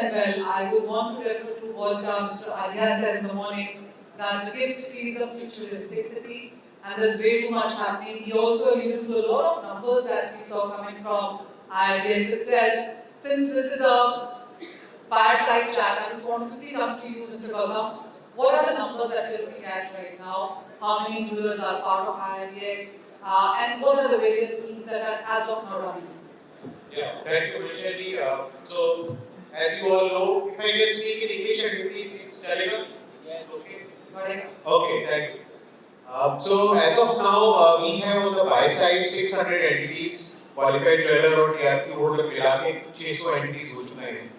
and well, I would want to refer to what Mr. Adhya said in the morning, that the GIFT City is a futuristic city and there's way too much happening. He also alluded to a lot of numbers that we saw coming from IIBX itself. Since this is a fireside chat, I would want to quickly come to you, Mr. Gautam. What are the numbers that we're looking at right now? How many jewelers are part of IIBX? And what are the various schemes that are as of now running? Yeah, thank you, Manisha ji. So, as you all know, if I can speak in English and Hindi, it's chalega? Yes. Okay. Okay, thank you. So, as of now, we have on the buy side 600 entities, qualified jeweler or TRP holder मिला के 600 entities हो चुके हैं.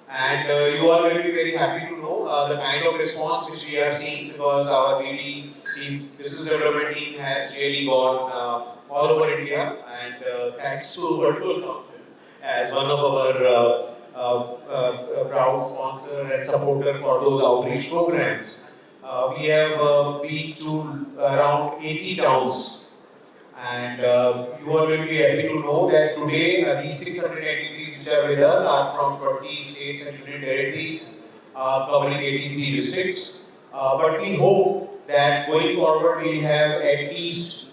And you all will be very happy to know the kind of response which we are seeing, because our BD team, business development team, has really gone all over India, and thanks to Vertical Council as one of our proud sponsor and supporter for those outreach programs. We have been to around 80 towns, and you all will be happy to know that today these 600 entities which are with us are from 20 states and union territories, covering 83 districts. But we hope that going forward we will have at least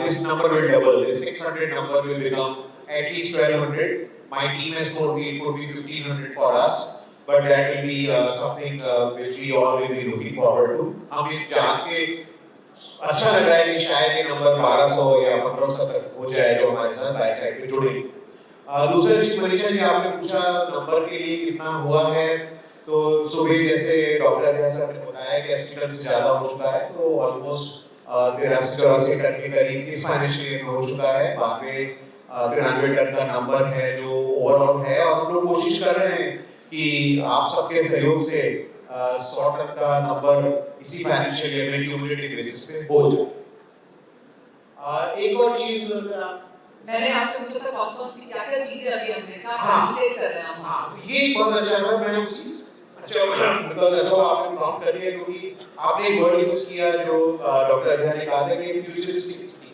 this number will double. This 600 number will become at least 1200. My team has told me it would be 1500 for us, but that will be something which we all will be looking forward to. हम ये जान के अच्छा लग रहा है कि शायद ये नंबर 1200 या 1500 तक हो जाए जो हमारे साथ बाय साइड पे जुड़े. दूसरी चीज मनीषा जी, आपने पूछा नंबर के लिए कितना हुआ है, तो सुबह जैसे डॉक्टर अध्याय साहब ने बताया कि 80 टन से ज्यादा हो चुका है, तो ऑलमोस्ट 83-84 टन के करीब इस फाइनेंशियल ईयर में हो चुका है. वहाँ पे 93 टन का नंबर है जो ओवरऑल है, और हम लोग कोशिश कर रहे हैं कि आप सबके सहयोग से 100 टन का नंबर इसी फाइनेंशियल ईयर में क्यूमुलेटिव बेसिस पे हो जाए. एक और चीज मैंने आपसे पूछा था कौन-कौन सी क्या-क्या चीजें अभी हमने कहा फैसिलिटेट कर रहे हैं हम. हाँ, ये बहुत अच्छा है. मैं उसी अच्छा आपने प्रॉम्प्ट कर दिया, क्योंकि आपने एक वर्ड यूज किया जो डॉक्टर अध्याय ने कहा था कि फ्यूचरिस्टिक सिटी,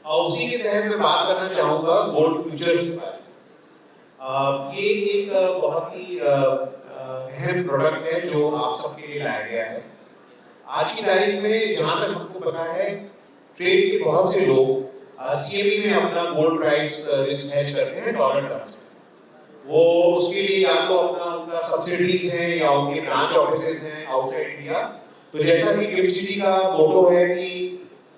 और उसी के तहत मैं बात करना चाहूँगा गोल्ड फ्यूचर्स के बारे में. ये एक बहुत ही अहम प्रोडक्ट है जो आप सबके लिए लाया गया है. आज की तारीख में जहाँ तक हमको पता है, ट्रेड के बहुत से लोग सीएमई में अपना गोल्ड प्राइस रिस्क हेज करते हैं डॉलर टर्म्स में. वो उसके लिए या तो अपना उनका सब्सिडीज हैं या उनके ब्रांच ऑफिसेज हैं आउटसाइड इंडिया. तो जैसा कि गिफ्ट सिटी का मोटो है कि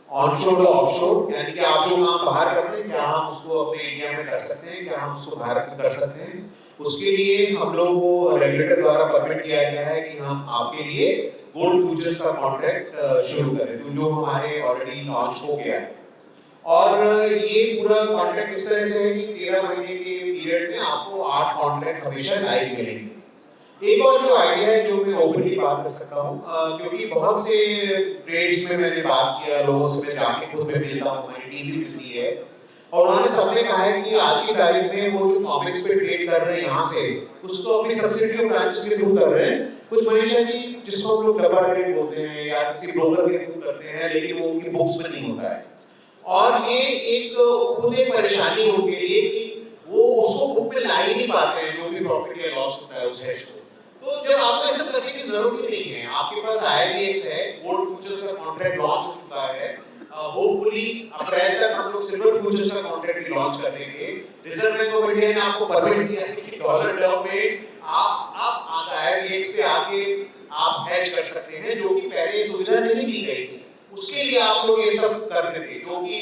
ऑनशोर और ऑफशोर, यानी कि आप जो काम बाहर करते हैं क्या हम उसको अपने इंडिया में कर सकते हैं, क्या हम उसको भारत में कर सकते हैं. उसके लिए हम लोगों को रेगुलेटर द्वारा परमिट किया गया है कि हम आपके लिए गोल्ड फ्यूचर्स का कॉन्ट्रैक्ट शुरू करें, तो जो हमारे ऑलरेडी लॉन्च हो गया है. और ये पूरा कॉन्ट्रैक्ट इस तरह से है कि 13 महीने के पीरियड में आपको 8 कॉन्ट्रैक्ट हमेशा लाइव मिलेंगे. एक और जो आइडिया है जो मैं ओपनली बात कर सकता हूँ, क्योंकि बहुत से ट्रेड्स में मैंने बात किया, लोगों से मैं जाके खुद भी मिलता हूँ, हमारी टीम भी मिलती है, और उन्होंने सबने कहा है कि आज की तारीख में वो जो कॉमिक्स पे ट्रेड कर रहे हैं यहाँ से, कुछ तो अपनी सब्सिडी और ब्रांचेस के थ्रू कर रहे हैं, कुछ मनीषा जी जिसको हम लोग डब्बा ट्रेड बोलते हैं या किसी ब्रोकर के थ्रू करते हैं, लेकिन वो उनकी बुक्स में नहीं होता है. और ये एक खुद एक परेशानी हो के लिए कि वो उसको बुक में ला ही नहीं पाते हैं जो भी प्रॉफिट या लॉस होता है उस हेज को. तो जब आपको ये सब करने की जरूरत ही नहीं है, आपके पास IIBX है, गोल्ड फ्यूचर्स का कॉन्ट्रैक्ट लॉन्च हो चुका है. होपफुली अप्रैल तक हम लोग सिल्वर फ्यूचर्स का कॉन्ट्रैक्ट भी लॉन्च कर देंगे. रिजर्व बैंक ऑफ इंडिया ने आपको परमिट किया है कि डॉलर टर्म में आप IIBX पे आके आप हेज कर सकते हैं, जो कि पहले सुविधा नहीं दी गई थी. उसके लिए आप लोग ये सब करते थे, जो कि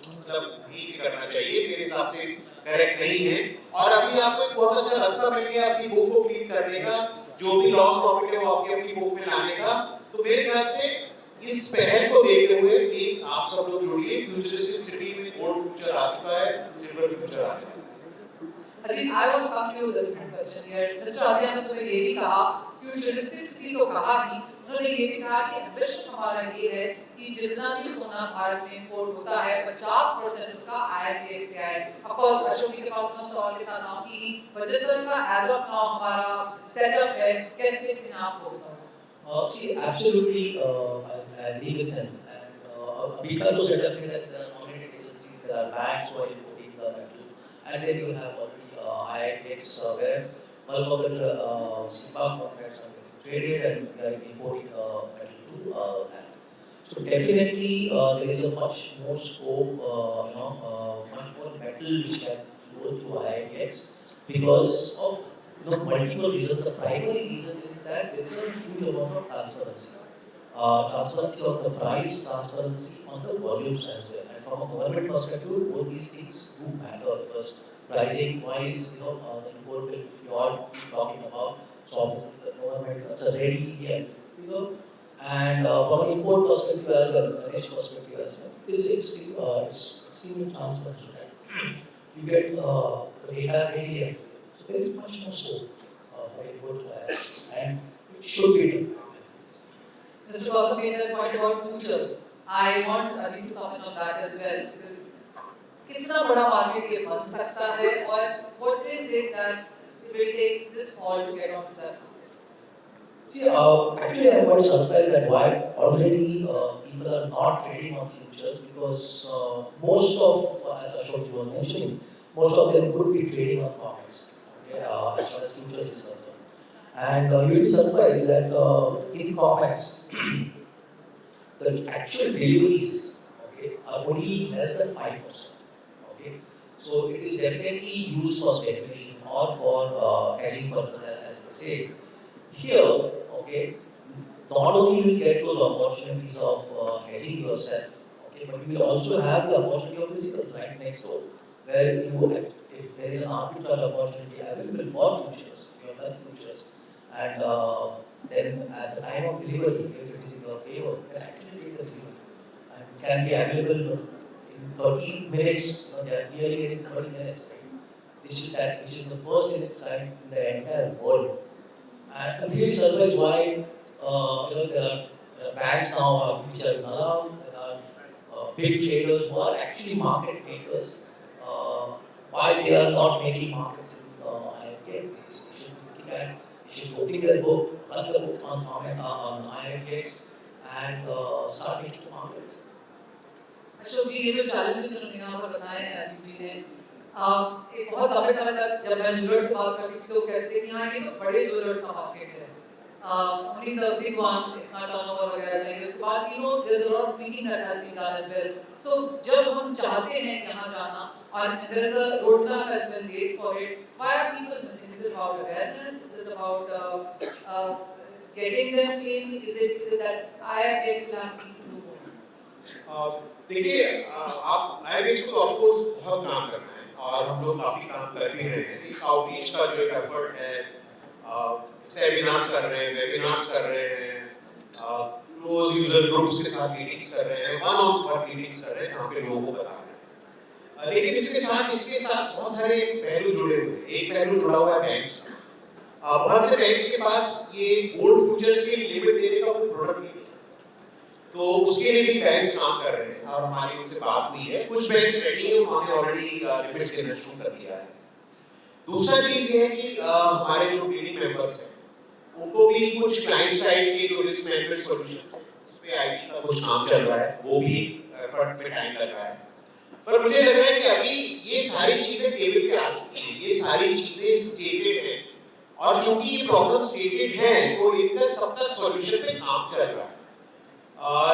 मतलब नहीं करना चाहिए, मेरे हिसाब से करेक्ट नहीं है. और अभी आपको एक बहुत अच्छा रास्ता मिल गया अपनी बुक को क्लीन करने का, जो भी लॉस प्रॉफिट है वो आपकी अपनी बुक में लाने का. तो मेरे ख्याल से इस पहल को देखते हुए प्लीज आप सब लोग जुड़िए. फ्यूचरिस्टिक सिटी में गोल्ड फ्यूचर आ चुका है, सिल्वर फ्यूचर आ चुका है. Ajit, I want to come to you with a different question here. Mr. Adhya ने सुबह ये भी कहा, फ्यूचरिस्टिक सिटी तो कहा ही, उन्होंने ये भी कहा कि एम्बिशन हमारा ये है कि जितना भी सोना भारत में इंपोर्ट होता है 50% उसका IIBX से आए. ऑफ कोर्स अशोक जी के पास मैं सवाल के साथ आऊंगी ही, पर जिस तरह का एज ऑफ नाउ हमारा सेटअप है, कैसे इतना आपको बताऊं? See, absolutely, I agree with him. And अभी का तो सेटअप है that there are nominated agencies, there are banks who are importing the metal, and then you have IIBX where bulk of the CPAC contracts are getting traded and we are importing metal to that. So definitely there is a much more scope, much more metal which can flow through IITX because of multiple reasons. The primary reason is that there is a huge amount of transparency. Transparency on the price, transparency on the volumes as well. And from a government perspective, both these things do matter because pricing wise, the import bill we all keep talking about, so obviously the government, it's a ready figure. And from an import perspective as well, a rich perspective as well, it's extremely transparent so that you get the data ready here. So there is much more scope for import to IITs and it should be done. Mr. Gautam made that point about futures. I want Ajit to comment on that as well because कितना बड़ा market ये बन सकता है और what is it that will take this all to get onto that? See, actually I'm quite surprised that why already people are not trading on futures because most of, as Ashok was mentioning, most of them could be trading on comics, okay, as far as futures is concerned. And you'll be surprised that in comics, the actual deliveries, okay, are only less than 5%. Okay, so it is definitely used for speculation or for hedging purpose, as they say. Here, okay, not only will you get those opportunities of hedging yourself, okay, but you will also have the opportunity of physical right next door, where you, if there is an arbitrage opportunity available for futures, you have done futures, and then at the time of delivery, if it is in your favor, you can actually take the delivery and can be available in 30 minutes. They are clearly getting 30 minutes, right? Which is the first in its kind in the entire world. And I'm really surprised why there are banks now which are around. There are big traders who are actually market makers. Why they are not making markets in IITX? They should be looking at. They should open their book, run the book on IITX, and start making markets. Ashok जी ये जो challenges उन्होंने यहाँ पर बताए हैं अजीत जी ने एक बहुत लंबे समय तक जब मैं ज्वेलर्स से बात करती थी तो कहते थे कि हाँ ये तो बड़े ज्वेलर्स का मार्केट है only the big ones इतना turnover वगैरह चाहिए उसके बाद there's a lot of tweaking that has been done as well so जब हम चाहते हैं यहाँ जाना and there is a roadmap as well made for it why are people missing is it about awareness is it about getting them in is it that IITX will have people do more देखिए आप IITX को of course बहुत काम करना है और हम लोग काफी काम कर भी रहे हैं इस आउटरीच का जो एक एफर्ट है सेमिनार्स कर रहे हैं वेबिनार्स कर रहे हैं क्लोज यूजर ग्रुप्स के साथ मीटिंग्स कर रहे हैं वन ऑन वन मीटिंग्स कर रहे हैं जहाँ पे लोगों को बता रहे हैं लेकिन इसके साथ बहुत सारे पहलू जुड़े हुए हैं एक पहलू जुड़ा हुआ है बैंक्स का बहुत से बैंक्स के पास ये गोल्ड फ्यूचर्स की लिमिट देने का कोई प्रोडक्ट नहीं है तो उसके लिए भी बैंक्स काम कर रहे हैं और हमारी उनसे बात हुई है कुछ बैंक्स रेडी हैं उन्होंने ऑलरेडी लिमिट्स देना शुरू कर दिया है दूसरा चीज ये है कि हमारे जो डीलिंग मेंबर्स हैं उनको भी कुछ क्लाइंट साइड के जो रिस्क मैनेजमेंट सॉल्यूशंस हैं उस पे आईटी का कुछ काम चल रहा है वो भी एफर्ट में टाइम लग रहा है पर मुझे लग रहा है कि अभी ये सारी चीजें टेबल पे आ चुकी हैं ये सारी चीजें स्टेटेड हैं और चूंकि ये प्रॉब्लम स्टेटेड है तो इनका सबका सॉल्यूशन पे काम चल रहा है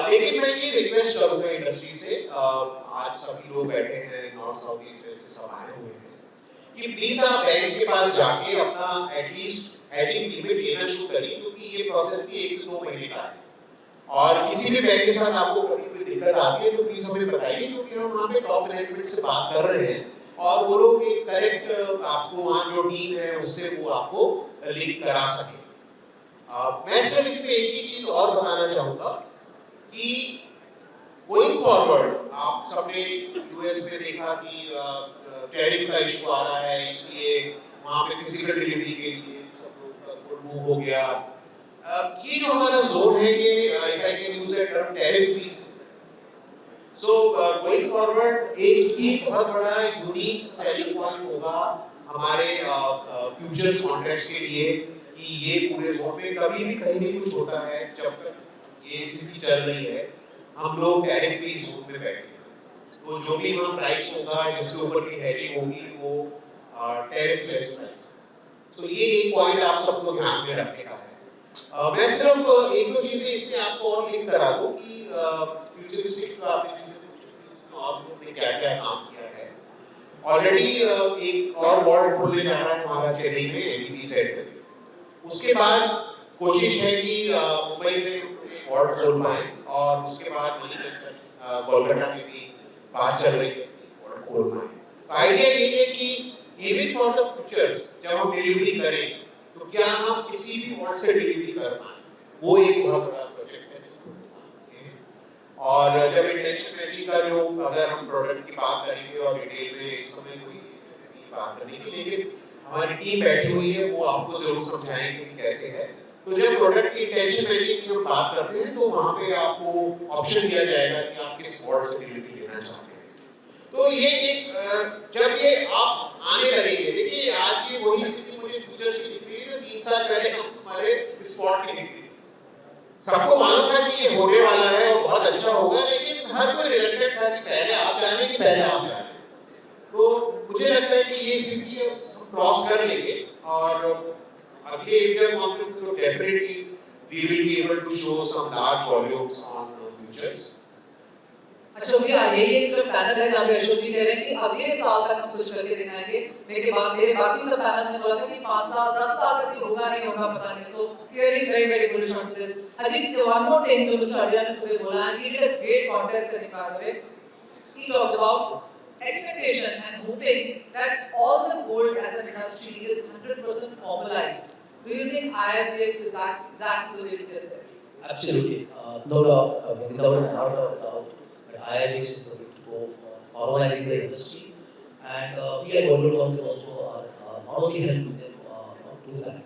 लेकिन मैं ये रिक्वेस्ट करूंगा इंडस्ट्री से आज सभी लोग बैठे हैं नॉर्थ साउथ ईस्ट से सब आए हुए हैं कि प्लीज आप बैंक्स के पास जाके अपना एटलीस्ट हेजिंग लिमिट लेना शुरू करिए क्योंकि ये प्रोसेस भी 1 से 2 महीने का है और किसी भी बैंक के साथ आपको कभी कोई दिक्कत आती है तो प्लीज हमें बताइए क्योंकि हम वहाँ पे टॉप मैनेजमेंट से बात कर रहे हैं और वो लोग एक करेक्ट आपको वहाँ जो टीम है उससे वो आपको लिंक करा सके मैं सिर्फ इसमें एक ही चीज और बनाना चाहूँगा कि गोइंग फॉरवर्ड आप सबने यूएस में देखा कि टैरिफ का इशू आ रहा है इसलिए वहाँ पे फिजिकल डिलीवरी के लिए सब लोग मूव हो गया ये जो हमारा जोन है ये if I can use the term tariff free so going forward एक ही बहुत बड़ा यूनिक सेलिंग पॉइंट होगा हमारे फ्यूचर्स कॉन्ट्रैक्ट्स के लिए कि ये पूरे जोन में कभी भी कहीं भी कुछ होता है जब तक ये स्थिति चल रही है हम लोग टैरिफ फ्री जोन में बैठे हैं तो जो भी वहाँ प्राइस होगा जिसके ऊपर की हेजिंग होगी वो टैरिफ लेस प्राइस तो ये एक पॉइंट आप सबको ध्यान में रखने का है। मैं सिर्फ एक दो चीजें इससे आपको और लिंक करा दूं कि फ्यूचरिस्टिक जो आपने चीजें पूछी थी उसमें और लोगों ने क्या क्या काम किया है। ऑलरेडी एक और वार्ड खुलने जा रहा है हमारा चेन्नई में एबीपी सेट में। उसके बाद कोशिश है कि मुंबई में वार्ड खोल पाए और उसके बाद मणिकंचन कोलकाता में भी बात चल रही है वार्ड खोल पाए। आइडिया ये है कि इवन फॉर द फ्यूचर्स जब हम डिलीवरी करें तो क्या हम किसी भी वार्ड से डिलीवरी कर पाए, वो एक बहुत बड़ा प्रोजेक्ट है जिसको और जब इंटेंशन मैचिंग का जो अगर हम प्रोडक्ट की बात करेंगे और डिटेल में इस समय कोई बात करेंगे, लेकिन हमारी टीम बैठी हुई है वो आपको जरूर समझाएंगे कि कैसे है। तो जब प्रोडक्ट की इंटेंशन मैचिंग की हम बात करते हैं तो वहाँ पे आपको ऑप्शन दिया जाएगा कि आप किस वार्ड से डिलीवरी लेना चाहते हैं। तो ये एक जब ये आप आने लगेंगे, देखिए आज ये वही स्थिति मुझे फ्यूचर्स की दिख रही है जो 3 साल पहले हम हमारे स्पॉट की दिख रही थी। सबको मालूम था कि ये होने वाला है और बहुत अच्छा होगा, लेकिन हर कोई रिलेक्टेड था कि पहले आप जाने कि पहले आप जाने। तो मुझे लगता है कि ये स्थिति क्रॉस कर लेंगे और अगले एक जब हम लोग तो definitely we will be able to show some large volumes on futures. Ashok ji, यही एक सिर्फ पैनल है जहाँ पे अशोक जी कह रहे हैं कि अगले साल तक हम कुछ करके दिखाएंगे। मेरे बाकी सब पैनल्स ने बोला था कि 5 साल 10 साल तक ये होगा नहीं होगा पता नहीं। So clearly very bullish on this. Ajit, one more thing to Mr. Adrian ने सुबह बोला है, he did a great context setting by the way. He talked about expectation and hoping that all the gold as an industry is 100% formalized. Do you think IIBX is exactly the way to get there? Absolutely, no doubt, without an hour of doubt. IIBX is the way to go for formalizing the industry, and we at Golden Council also are not only helping them do that,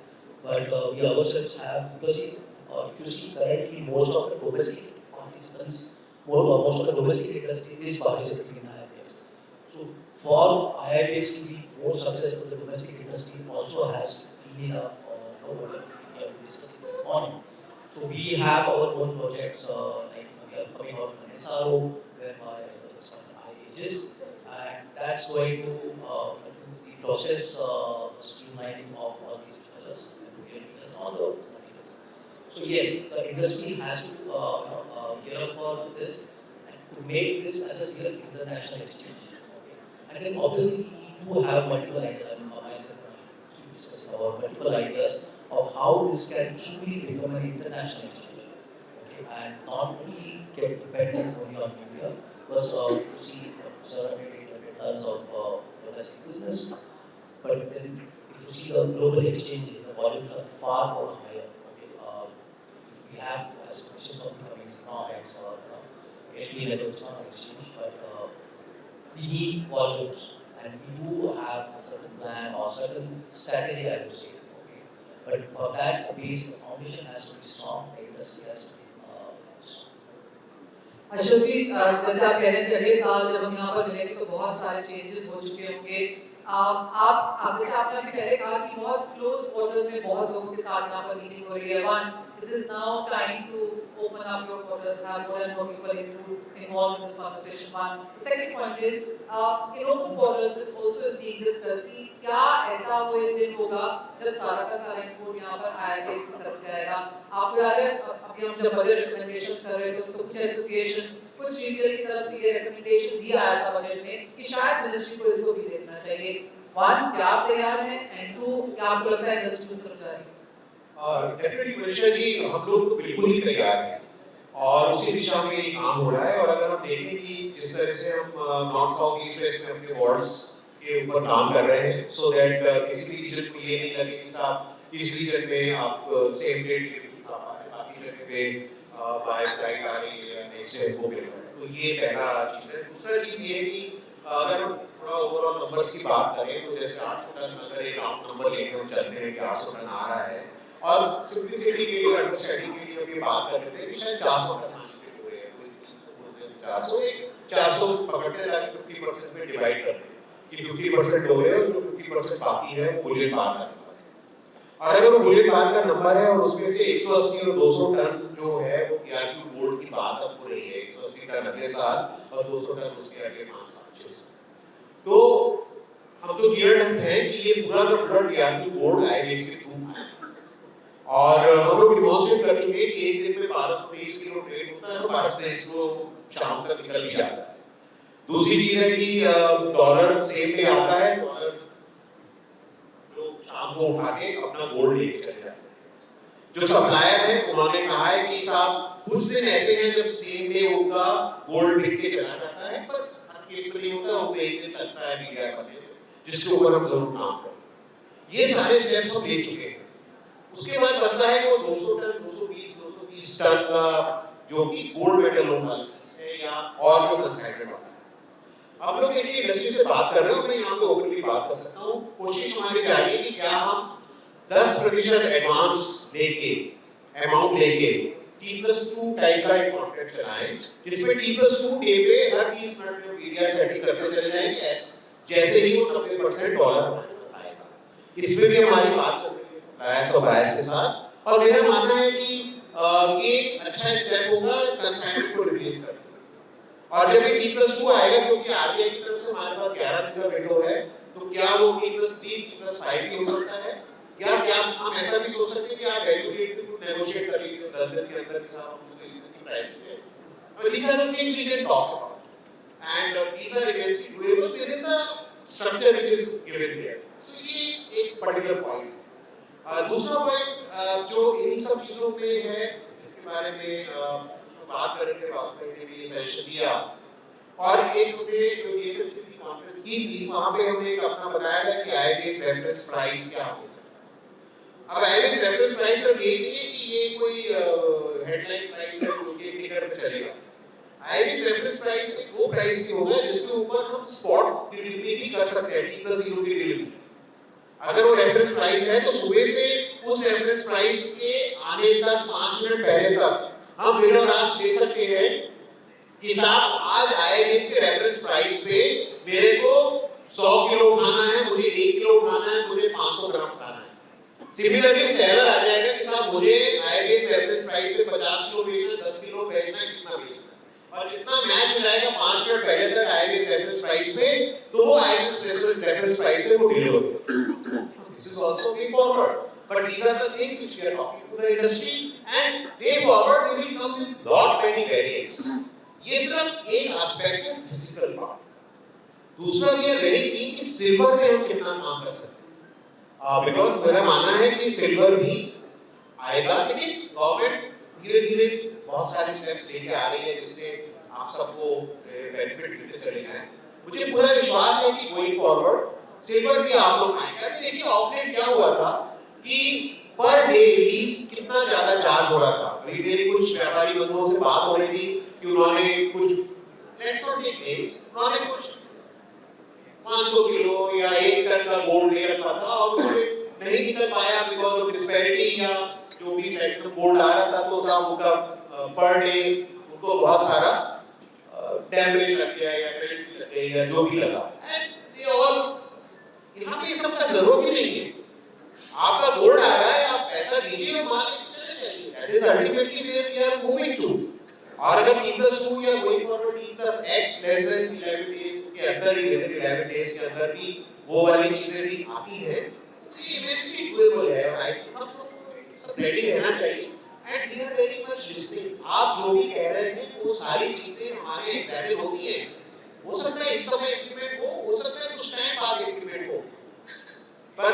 but we ourselves have, because if you see currently most of the domestic participants, most of the domestic industry is participating in IIBX. So for IIBX to be more successful, the domestic industry also has to clean up whatever we are discussing this morning. So we have our own projects, like we are coming out with an SRO, whereby it's called IAGIS, and that's going to the process streamlining of all these dwellers and retailers and all the materials. So yes, the industry has to gear up for this and to make this as a real international exchange. Okay. And then obviously we do have multiple ideas. I mean, myself and I should keep discussing about multiple ideas of how this can truly become an international exchange. Okay. And not only get dependent only on India, plus to see 700-800 tons of domestic business. But then if you see the global exchanges, the volumes are far more higher. Okay. If we have aspirations of becoming SNOX or LP level SNOX exchange, but we need volumes, and we do have a certain plan or certain strategy, I would say. Okay. But for that, the base, the foundation has to be strong, the industry has to be strong. Ashok जी, जैसे आप कह रहे हैं कि अगले साल जब हम यहाँ पर मिलेंगे तो बहुत सारे चेंजेस हो चुके होंगे। आप जैसे आपने अभी पहले कहा कि बहुत क्लोज क्वार्टर्स में बहुत लोगों के साथ यहाँ पर मीटिंग हो रही है। One, this is now time to open up your quarters, have more and more people involved in this conversation. One. The second point is, in open quarters, this also is being discussed कि क्या ऐसा वो एक दिन होगा जब सारा का सारा इनपुट यहाँ पर IIBX की तरफ से आएगा। आपको याद है अभी हम जब बजट रिकमेंडेशंस कर रहे थे तो कुछ एसोसिएशंस, कुछ रिटेल की तरफ से ये रिकमेंडेशन भी आया था बजट में कि शायद मिनिस्ट्री को इसको भी देखना चाहिए। वन, क्या आप तैयार हैं? एंड टू, क्या आपको लगता है इंडस्ट्री उस तरफ जा रही है? डेफिनेटली मनीषा जी, हम लोग तो बिल्कुल ही तैयार हैं और उसी दिशा में ये काम हो रहा है। और अगर हम देखें कि जिस तरह से हम नॉर्थ साउथ ईस्ट वेस्ट में अपने वार्ड्स के ऊपर काम कर रहे हैं, सो दैट किसी भी रीजन को ये नहीं लगे कि साहब इस रीजन में आप सेम डेट के बाकी जगह पे बाय फ्लाइट आ रही है, नेक्स्ट डे को मिल रहा है। तो ये पहला चीज़ है। दूसरा चीज़ ये है कि अगर हम थोड़ा ओवरऑल नंबर्स की बात करें तो जैसे 800 टन अगर एक राउंड नंबर लेके हम चलते हैं कि 800 टन आ रहा है, और सिंपलिसिटी के लिए, अंडरस्टैंडिंग के लिए हम ये बात कर रहे थे कि शायद 400 टन आने के हो रहे हैं, कोई 300 बोलते हैं, 400 एक 400 पकड़ते हैं ताकि 50% में डिवाइड कर दें कि 50% हो रहे हैं और जो 50% बाकी है वो बुलेट बार का नंबर है। और अगर वो बुलेट बार का नंबर है और उसमें से 180 और 200 टन जो है वो PRQ बोर्ड की बात अब हो रही है, 180 टन अगले साल और 200 टन उसके अगले 5 साल 6 साल। तो हम तो गियर्ड हैं कि ये पूरा का पूरा DRDO बोर्ड IBX के थ्रू आया और हम लोग डिमॉन्स्ट्रेट कर चुके हैं कि एक दिन में 1223 किलो ट्रेड होता है और 1223 किलो शाम तक निकल भी जाता है। दूसरी चीज है कि डॉलर सेम डे आता है, डॉलर लोग शाम को उठा के अपना गोल्ड लेके चले जाते हैं। जो सप्लायर है उन्होंने कहा है कि साहब कुछ दिन ऐसे हैं जब सेम डे उनका गोल्ड बिक के चला जाता है, पर हर केस में नहीं होता, उनको एक दिन लगता है BDR बनने में, जिसके ऊपर हम जरूर काम करें। ये सारे स्टेप्स हम ले चुके हैं। उसके बाद बचता है वो 200 टन 220 टन का जो कि गोल्ड मेडल लोन वाला पीस है या और जो कंसाइनमेंट वाला है। हम लोग देखिए इंडस्ट्री से बात कर रहे हो, मैं यहाँ पे ओपनली बात कर सकता हूँ। कोशिश हमारी जा रही है कि क्या हम 10% एडवांस लेके अमाउंट लेके T+2 टाइप का एक कॉन्ट्रैक्ट चलाएं, जिसमें T+2 डे पे हर 30 मिनट में BDR सेटिंग करते चले जाएंगे, जैसे ही वो 90% डॉलर हमारे पास आएगा। इसमें भी हमारी बात चल रही है सप्लायर्स और बायर्स के साथ, और मेरा मानना है कि ये अच्छा स्टेप होगा कंसाइनमेंट को रिप्लेस करने। और जब ये T+2 आएगा, क्योंकि RBI की तरफ से हमारे पास 11 दिन का विंडो है, तो क्या वो T+3 T+5 भी हो सकता है, या क्या हम ऐसा भी सोच सकते हैं कि आप वैल्यू नेगोशिएट कर लीजिए 10 दिन के अंदर कि साहब हम लोग इस दिन प्राइस है। But these are the things we can talk about, and these are immensely doable within the structure which is given there. So ये एक particular point है। दूसरा पॉइंट जो इन्हीं सब चीजों में है, जिसके बारे में बात कर रहे थे, वासुदेव ने भी सजेशन दिया, और एक हमने जो JSMC की कॉन्फ्रेंस की थी, वहाँ पे हमने एक अपना बताया था कि IBX रेफरेंस प्राइस क्या हो सकता है। अब IBX रेफरेंस प्राइस सिर्फ ये नहीं है कि ये कोई हेडलाइन प्राइस है जो कि टिकर पे चलेगा। IBX रेफरेंस प्राइस वो प्राइस भी होगा जिसके ऊपर हम स्पॉट डिलीवरी भी कर सकते हैं, T+0 की डिलीवरी। अगर वो रेफरेंस प्राइस है तो सुबह से उस रेफरेंस प्राइस के आने तक 5 मिनट पहले तक हम बिड और आस्क दे सकते हैं कि साहब आज IBX के रेफरेंस प्राइस पे मेरे को 100 किलो उठाना है, मुझे 1 किलो उठाना है, मुझे 500 ग्राम उठाना है। सिमिलरली सेलर आ जाएगा कि साहब मुझे IBX रेफरेंस प्राइस पे 50 किलो बेचना है, 10 किलो बेचना है, कितना बेचना है, और जितना मैच हो जाएगा 5 मिनट पहले तक IBX रेफरेंस प्राइस पे, तो वो IBX रेफरेंस प्राइस पे वो डिलीवर होगा। This is also way forward, but these are the things which we are talking to the industry, and way forward we will come with lot many variants. ये सिर्फ एक aspect है physical part. दूसरा ये very thing कि silver में हम कितना काम कर सकते हैं, बिकॉज मेरा मानना है कि सिल्वर भी आएगा, लेकिन गवर्नमेंट धीरे धीरे बहुत सारे स्टेप्स लेके आ रही है जिससे आप सबको बेनिफिट मिलते चले जाएं। मुझे पूरा विश्वास है कि गोइंग फॉरवर्ड सिल्वर भी आप लोग आएंगे। अभी देखिए ऑफलेट क्या हुआ था कि पर डे लीज कितना ज्यादा चार्ज हो रहा था। अभी मेरी कुछ व्यापारी बंधुओं से बात हो रही थी कि उन्होंने कुछ लेट्स नॉट टेक नेम्स, उन्होंने कुछ 500 किलो या 1 टन का गोल्ड ले रखा था और उसमें नहीं निकल पाया बिकॉज ऑफ डिस्पैरिटी या जो भी प्लैटिनम गोल्ड आ रहा था, तो साहब उनका पर डे उनको बहुत सारा डैमेज लग गया या पेनल्टी लग गई या जो भी लगा। एंड दे ऑल यहाँ पे सब का जरूरत ही नहीं है, आपका गोल्ड आ रहा है, आप पैसा दीजिए और माल लेके चले जाइए। That is ultimately where we are moving to. और अगर T+2 या going forward T+X less than 11 days के अंदर ही, विद 11 डेज के अंदर भी वो वाली चीजें भी आती है, तो ये इमेंसली डूएबल है। और आई थिंक हम लोग को सब रेडी रहना चाहिए, and we are very much listening. आप जो भी कह रहे हैं वो सारी चीजें हमारे एग्जामिन होती हैं। हो सकता है इस समय इंप्लीमेंट हो सकता है कुछ टाइम बाद इंप्लीमेंट हो, पर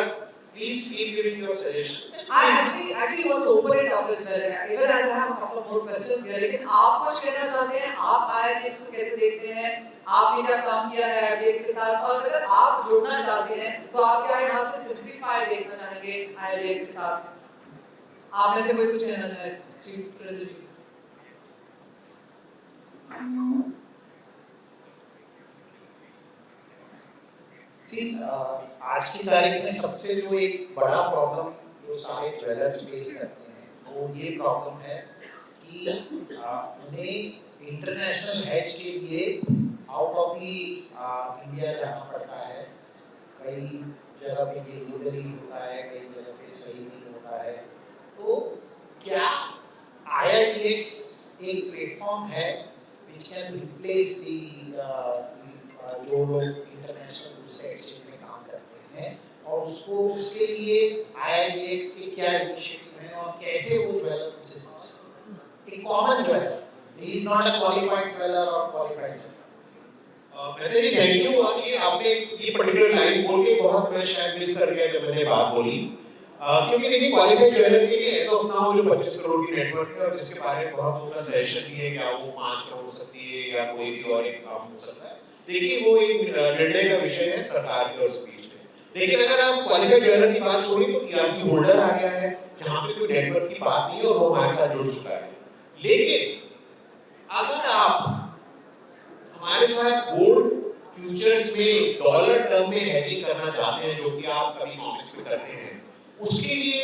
please keep giving your suggestions. I actually want to open it up as well. Even as I have a couple of more questions here, लेकिन आप कुछ कहना चाहते हैं? आप IBX को कैसे देखते हैं? आपने क्या काम किया है IBX के साथ, और अगर आप जुड़ना चाहते हैं तो आप क्या यहाँ से सिंप्लीफाई देखना चाहेंगे IBX के साथ? आप में से कोई कुछ कहना चाहे? जी, सुरेंद्र जी। आज की तारीख में सबसे जो एक बड़ा प्रॉब्लम जो सारे ज्वेलर्स फेस करते हैं वो ये प्रॉब्लम है कि उन्हें इंटरनेशनल हेज के लिए आउट ऑफ दी इंडिया जाना पड़ता है। कई जगह पे ये लीगली होता है, कई जगह पे सही नहीं होता है। तो क्या IBX एक प्लेटफॉर्म है which can replace the जो लोग इंटरनेशनल दूसरे एक्सचेंज में काम इसके लिए IIBX के क्या इनिशिएटिव है और कैसे वो ज्वेलर उनसे जुड़ सकते हैं? एक common jeweller, he is not a qualified jeweller और क्वालिफाइड सेलर। मैंने जी थैंक यू, और ये आपने ये पर्टिकुलर लाइन बोल के बहुत मैं शायद मिस कर गया जब मैंने बात बोली, क्योंकि देखिए क्वालिफाइड ज्वेलर के लिए एज ऑफ नाउ जो 25 करोड़ की नेटवर्क है और जिसके बारे में बहुत लोगों का सजेशन भी है क्या वो 5 करोड़ हो सकती है या कोई भी और एक काम हो सकता है, देखिए वो एक निर्णय का विषय है सरकार के और स्पीच में। लेकिन अगर आप क्वालिफाइड ज्वेलर की बात छोड़ी तो ERP होल्डर आ गया है जहाँ पे कोई नेटवर्क की बात नहीं है और वो हमारे साथ जुड़ चुका है। लेकिन अगर आप हमारे साथ गोल्ड फ्यूचर्स में डॉलर टर्म में हेजिंग करना चाहते हैं, जो कि आप कभी कॉन्ग्रेस में करते हैं, उसके लिए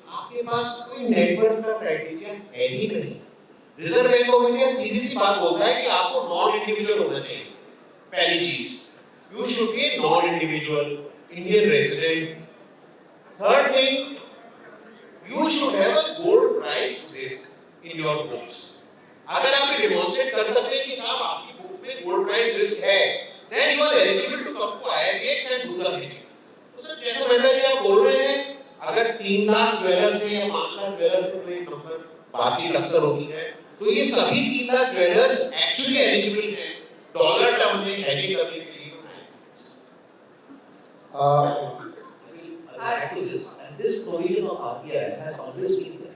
आपके पास कोई नेटवर्क का क्राइटेरिया है ही नहीं। रिजर्व बैंक ऑफ इंडिया सीधी सी बात बोलता है कि आपको नॉन इंडिविजुअल होना चाहिए। पहली चीज, you should be a non individual Indian resident. Third thing, you should have a gold price risk in your books. अगर आप ये डेमोंस्ट्रेट कर सकते हैं कि साहब आपकी बुक में गोल्ड प्राइस रिस्क है, then you are eligible to come to IIBX and do the hedging. तो सर जैसे मेहता जी आप बोल रहे हैं, अगर 3 लाख ज्वेलर्स हैं या 5 लाख ज्वेलर्स हैं, तो एक नंबर बातचीत अक्सर होती है, तो ये सभी 3 लाख ज्वेलर्स एक्चुअली एलिजिबल हैं डॉलर टर्म में हेजिंग करने के लिए। I add to this, and this provision of RBI has always been there.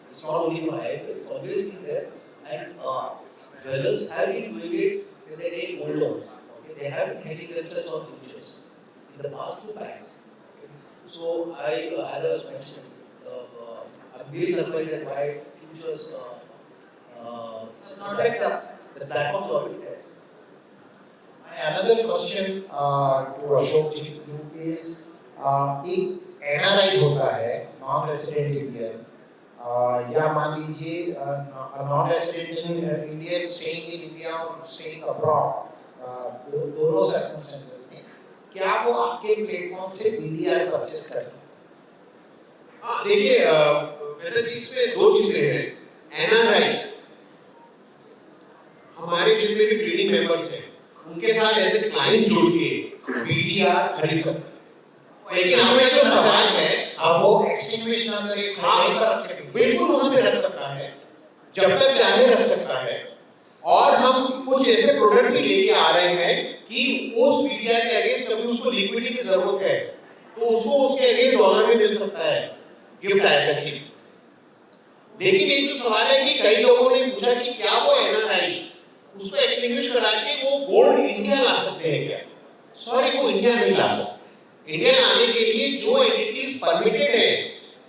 It's not only for IIB, it's always been there. And jewelers have been doing it when they take gold loans. Okay? They have been hedging themselves on futures in the past through banks. Okay? So as I was mentioning, I'm really surprised that why futures It's not picked up. the platform is already there. Another question to Ashok ji is एक NRI होता है, non resident Indian, या मान लीजिए non resident Indian staying in India और staying abroad, दोनों circumstances में क्या वो आपके प्लेटफॉर्म से BDR परचेस कर सकते हैं? हाँ देखिए, मेरे जी इसमें 2 चीजें हैं। NRI हमारे जितने भी ट्रेडिंग मेंबर्स हैं उनके साथ एज ए क्लाइंट जुड़ के BDR खरीद सकते हैं। लेकिन हमें जो सवाल है, अब वो एक्सटिंग्विश ना करे, वहीं पर रख के बिल्कुल वहां पे रख सकता है, जब तक चाहे रख सकता है। और हम कुछ ऐसे प्रोडक्ट भी लेके आ रहे हैं कि उस BDR के अगेंस्ट कभी उसको लिक्विडिटी की जरूरत है तो उसको उसके अगेंस्ट डॉलर में मिल सकता है, गिफ्ट IFSC। लेकिन एक जो सवाल है कि कई लोगों ने पूछा कि क्या वो NRI उसको एक्सटिंग्विश करा के वो गोल्ड इंडिया ला सकते हैं क्या? सॉरी, वो इंडिया नहीं ला सकते। इंडिया लाने के लिए जो एंटिटीज परमिटेड है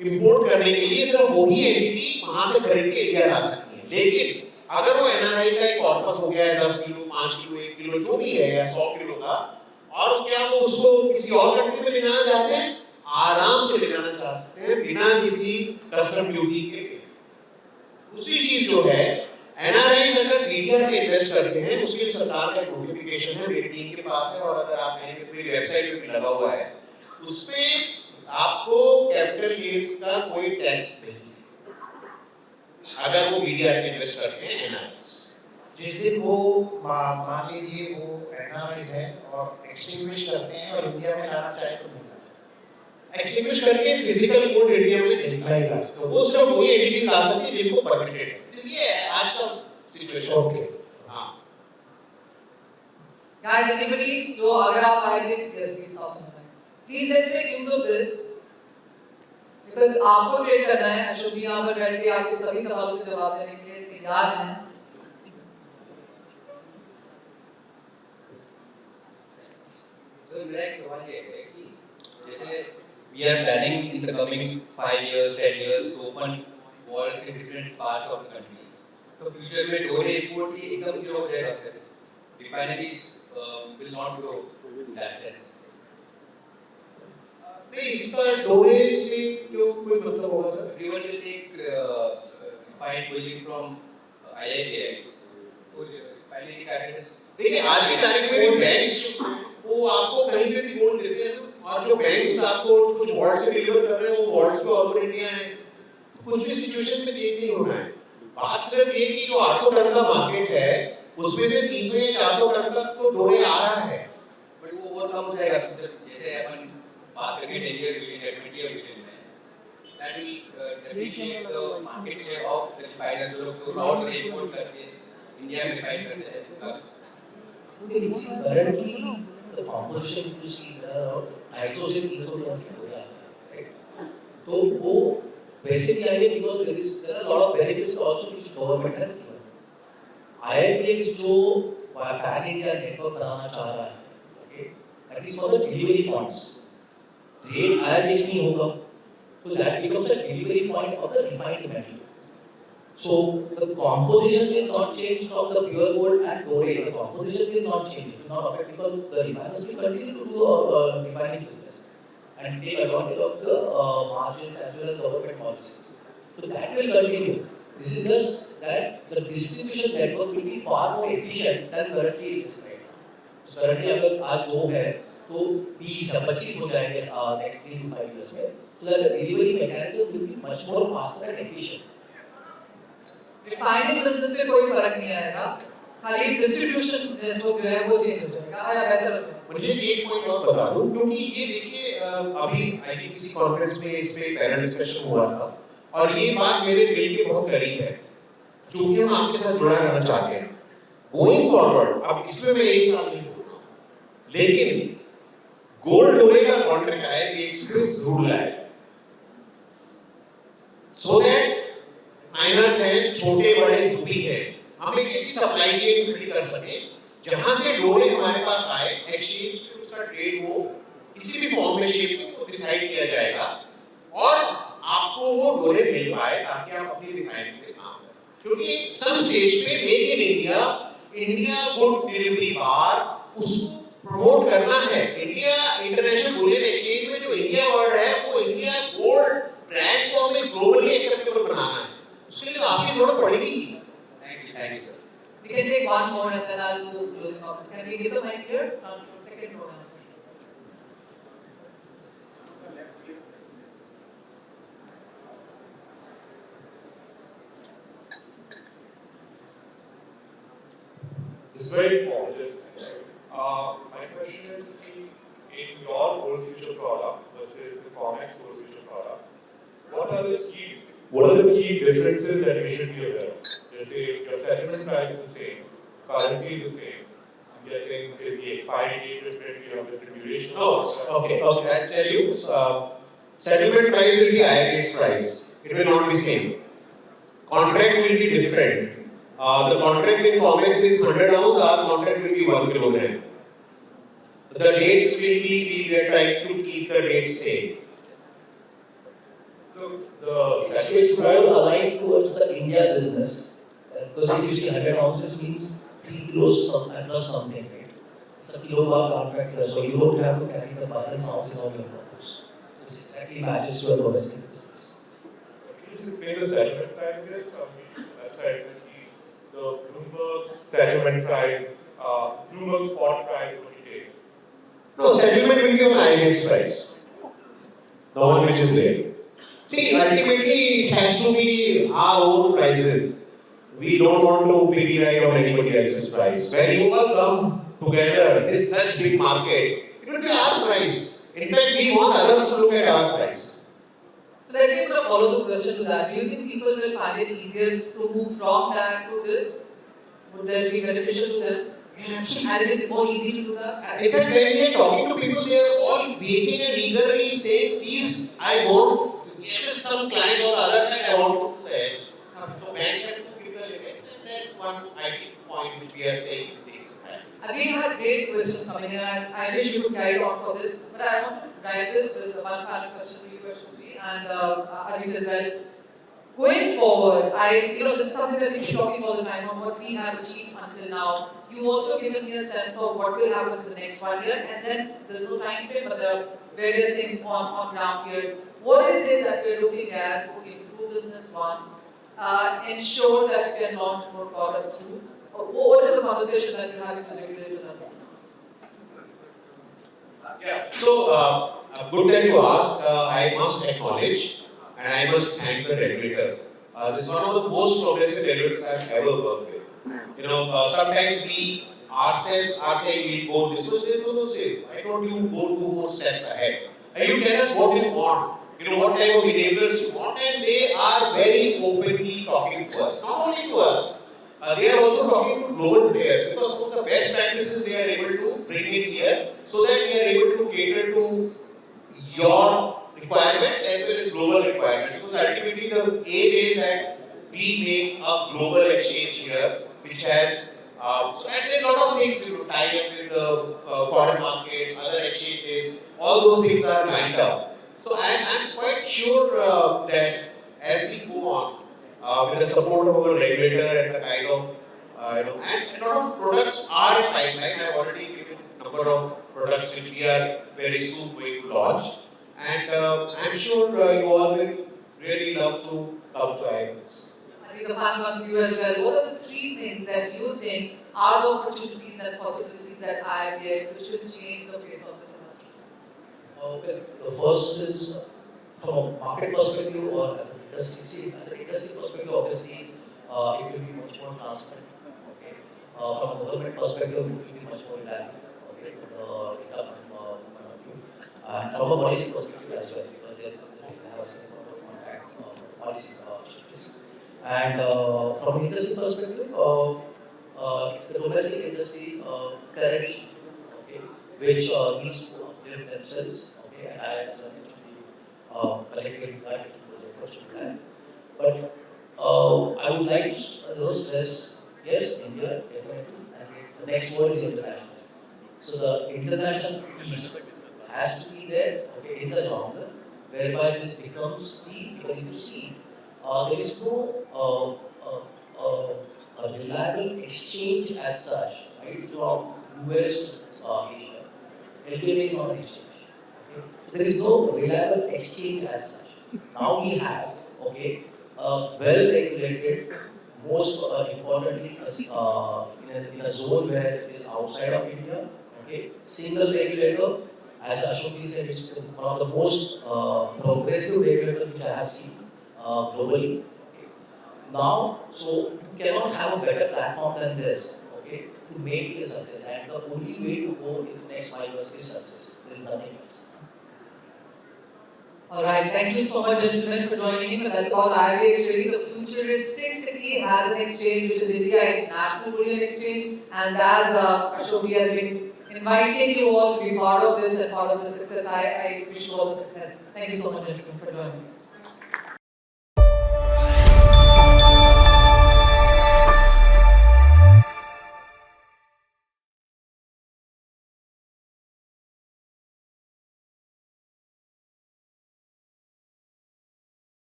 इंपोर्ट करने के लिए, सिर्फ वही एंटिटी वहां से खरीद के इंडिया ला सकती है। लेकिन अगर वो NRI का एक कॉर्पस हो गया है 10 किलो, 5 किलो, 1 किलो जो भी है या 100 किलो का, और क्या वो उसको किसी और कंट्री में ले जाना चाहते हैं, आराम से ले जाना चाह सकते हैं बिना किसी कस्टम ड्यूटी के। दूसरी चीज जो है, NRIs अगर BDR में इन्वेस्ट करते हैं उसके लिए सरकार का एक नोटिफिकेशन है, मेरी टीम के पास है और अगर आप कहेंगे मेरी वेबसाइट पे भी लगा हुआ है, उसमें आपको कैपिटल गेन्स का कोई टैक्स नहीं है अगर वो BDR में इन्वेस्ट करते हैं NRIs। जिस दिन वो मान लीजिए वो NRIs हैं और एक्सटिंग्विश करते हैं और इंडिया में लाना चाहे तो नहीं ला सकते। एक्सटिंग्विश करके फिजिकल गोल्ड इंडिया में नहीं ला सकते, वो सिर्फ वही एंटिटीज ला सकती है जिनको परमिटेड है। इसलिए आज का सिचुएशन। ओके, हाँ Guys, anybody जो अगर आप IIBX yes please pass on time. Please let's make use of this because आपको ट्रेड करना है। अशोक जी यहाँ पर बैठ के आपके सभी सवालों के जवाब देने के लिए तैयार हैं। So मेरा एक सवाल ये है कि जैसे we are planning in the coming 5 years, 10 years to open vaults in different parts of the country. तो फ्यूचर में डोरे इंपोर्ट की एकदम जीरो हो जाएगा फिर refineries will not grow in that sense. नहीं, इस पर डोरे से क्यों कोई मतलब होगा sir? Everyone will take refined oil from IIBX. तो refinery का access देखिए आज की तारीख में भी बैंक्स वो आपको कहीं पे भी गोल्ड देते हैं और जो बैंक्स आपको कुछ वॉल्ट से डिलीवर कर रहे हैं वो वॉल्ट्स में ऑल ओवर इंडिया है, कुछ भी सिचुएशन में चेंज नहीं होना है। बात सिर्फ ये कि जो 800 टन का मार्केट है उसमें से 300 या 400 टन तक तो डोरे आ रहा है, बट वो और कम हो जाएगा जैसे अपन बात करेंगे 10-year vision या 20-year vision में, that will depreciate the market share of the refiners जो लोग raw material import करके इंडिया में refine करते हैं. Currently, the composition you see there are 250 से 300 टन की हो जाता है, right? तो वो वैसे भी आएंगे because there are a lot of benefits also which government has given. IIPX जो pan India network बनाना चाह रहा है, okay, that is for the delivery points. Trade IIPX नहीं होगा, so that becomes a delivery point of the refined metal. So the composition will not change from the pure gold and doré. The composition will not change. It will not affect because the refiners will continue to do refining business and take advantage of the margins as well as government policies. So that will continue. This is just that the distribution network will be far more efficient than currently it is right now. So currently अगर आज 2 है तो 20 या 25 हो जाएंगे next 3 to 5 years में. So that the delivery mechanism will be much more faster and efficient. Refining business में कोई फर्क नहीं आएगा, खाली डिस्ट्रीब्यूशन नेटवर्क जो है वो चेंज हो जाएगा या बेहतर हो जाएगा. मुझे एक पॉइंट और बता दूं, क्योंकि ये देखिए अभी ITTC कॉन्फ्रेंस में इस पे पैनल डिस्कशन हुआ था और ये बात मेरे दिल के बहुत करीब है, क्योंकि हम आपके साथ जुड़ा रहना चाहते हैं गोइंग फॉरवर्ड. अब इसमें मैं एक साल नहीं बोलूंगा, लेकिन गोल्ड लोरे का कॉन्ट्रैक्ट आया कि एक्सप्रेस जरूर लाए, सो दैट फाइनेंस है छोटे बड़े जो भी है हम एक ऐसी सप्लाई चेन बिल्ड कर सके जहां से डोरे हमारे पास आए, एक्सचेंज में उसका ट्रेड हो किसी भी फॉर्म में शेप में वो डिसाइड किया जाएगा और आपको वो डोरे मिल पाए ताकि आप अपनी रिफाइनरी में काम करें. क्योंकि सम स्टेज पे make in India, India good delivery बार उसको प्रमोट करना है. इंडिया इंटरनेशनल बुलियन एक्सचेंज में जो इंडिया वर्ड है वो इंडिया गोल्ड ब्रांड को हमें ग्लोबली एक्सेप्टेबल बनाना है. उसके लिए आपकी जरूरत पड़ेगी. Thank you, sir. We can take one more and then I'll do closing comments. Can we give the mic here? Second row now. This is very informative. My question is, in your gold future product versus the COMEX gold future product, what are the key differences that we should be aware of? Let's say your settlement price is the same, currency is the same. I'm guessing is the expiry date different, you have different duration. No, okay. I'll tell you. Settlement price will be IIPX price. It will not be same. Contract will be different. The contract in COMEX is 100 ounce. Our contract will be 1 kilogram. The dates will be. We are trying to keep the dates same. So the It's more aligned towards the India business. Because if you see 100 ounces means 3 kilos plus something, right? It's a kilowatt contract here, so you don't have to carry the balance ounces on your borders. So it exactly matches your domestic business. Can you just explain the settlement price again? Some websites that the Bloomberg settlement price, Bloomberg spot price is what you take. No, settlement will be on IIPX price. The one which is there. See, ultimately it has to be our own prices. We don't want to piggy ride on anybody else's price. When you all come together, this such big market, it will be our price. In fact, we want others to look at our price. So let me put a follow-up question to that. Do you think people will find it easier to move from that to this? Would that be beneficial to them? Yeah, absolutely. And is it more easy to do that? In fact, when we are talking to people, they are all waiting and eagerly saying, please, I want, some clients or other side, I want to do that. So banks have to give the limits and then one IT point which we are saying takes time. Again, we had great questions coming in and I wish we could carry on for this, but I want to drive this with one final question to you, Ashwini, and Ajit as well. Going forward, this is something that we keep talking all the time on what we have achieved until now. You also given me a sense of what will happen in the next 1 year, and then there's no time frame, but there are various things on ground here. What is it that we're looking at to improve business one, ensure that you can launch more products too? What is the conversation that you're having with regulators as of now? Yeah, so good that you asked. I must acknowledge and I must thank the regulator. This is one of the most progressive regulators I've ever worked with. Sometimes we ourselves are saying we'll go this way. No, say, why don't you go 2 more steps ahead? You tell us what you want, what type of enablers you want, and they are very openly talking to us. Not only to us, they are also talking to global players, because some of the best practices they are able to bring in here, so that we are able to cater to your requirements as well as global requirements. So ultimately the aim is that we make a global exchange here, which has and then a lot of things, tie up with the foreign markets, other exchanges, all those things are lined up. So I'm quite sure that as we go on, with the support of our regulator and the kind of, and a lot of products are in pipeline. I've already given a number of products which we are very soon going to launch. And I'm sure you all will really love to come to IIMS. I think the final one to you as well. What are the 3 things that you think are the opportunities and possibilities at IIMS which will change the face of this industry? Well, the first is from a market perspective or as an industry. See, as an industry perspective, obviously, it will be much more transparent. Okay. From a government perspective, it will be much more reliable. Okay. From the data point of view, and from a policy perspective as well, because they have a certain amount of contact with the policy changes. And from an industry perspective, it's the domestic industry currently, okay, which needs to uplift themselves. Okay, and I, as I mentioned, collectively that was the first plan. But I would like to stress, yes, India definitely, and the next word is international. So the international piece has to be there, okay, in the long run, whereby this becomes the, because if you see, there is no a reliable exchange as such, right, from US to Asia. LBMA is not an exchange. Okay? There is no reliable exchange as such. Now we have, okay, well-regulated, most importantly, in a zone where it is outside of India, okay, single regulator. As Ashok said, it's one of the most progressive regulators which I have seen globally. Okay. Now, so you cannot have a better platform than this, okay, to make it a success. And the only way to go in the next 5 years is success. There is nothing else. Alright, thank you so much, gentlemen, for joining in. But that's all IIMA is really. The futuristic city has an exchange, which is India International Bullion Exchange. And as Ashok has been inviting you all to be part of this and part of the success, I wish you all the success. Thank you so much, gentlemen, for joining.